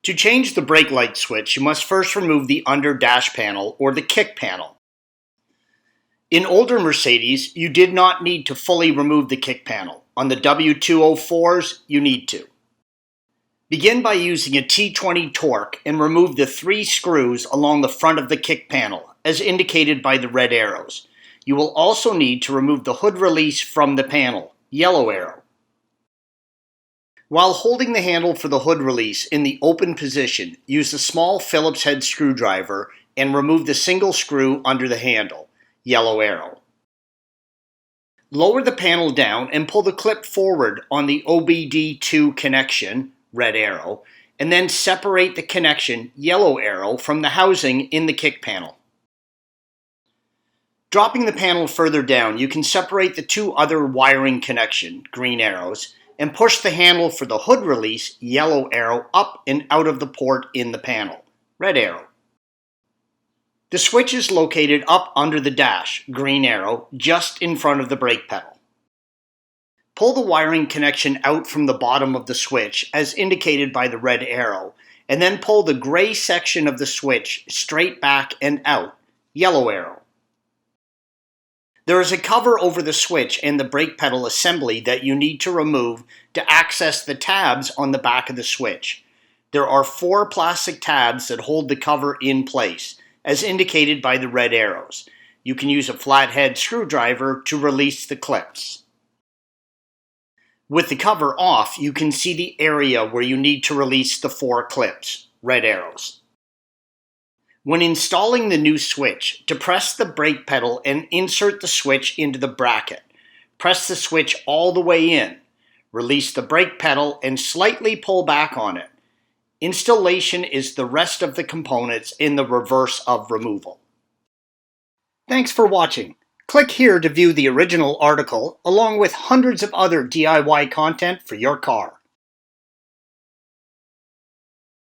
To change the brake light switch, you must first remove the under dash panel or the kick panel. In older Mercedes, you did not need to fully remove the kick panel. On the W204s, you need to. Begin by using a T20 torque and remove the 3 screws along the front of the kick panel, as indicated by the red arrows. You will also need to remove the hood release from the panel, yellow arrow. While holding the handle for the hood release in the open position, use a small Phillips head screwdriver and remove the single screw under the handle, yellow arrow. Lower the panel down and pull the clip forward on the OBD2 connection, red arrow, and then separate the connection, yellow arrow, from the housing in the kick panel. Dropping the panel further down, you can separate the 2 other wiring connection, green arrows, and push the handle for the hood release, yellow arrow, up and out of the port in the panel, red arrow. The switch is located up under the dash, green arrow, just in front of the brake pedal. Pull the wiring connection out from the bottom of the switch, as indicated by the red arrow, and then pull the gray section of the switch straight back and out, yellow arrow. There is a cover over the switch and the brake pedal assembly that you need to remove to access the tabs on the back of the switch. There are 4 plastic tabs that hold the cover in place, as indicated by the red arrows. You can use a flathead screwdriver to release the clips. With the cover off, you can see the area where you need to release the 4 clips, red arrows. When installing the new switch, depress the brake pedal and insert the switch into the bracket. Press the switch all the way in. Release the brake pedal and slightly pull back on it. Installation is the rest of the components in the reverse of removal. Thanks for watching. Click here to view the original article along with hundreds of other DIY content for your car.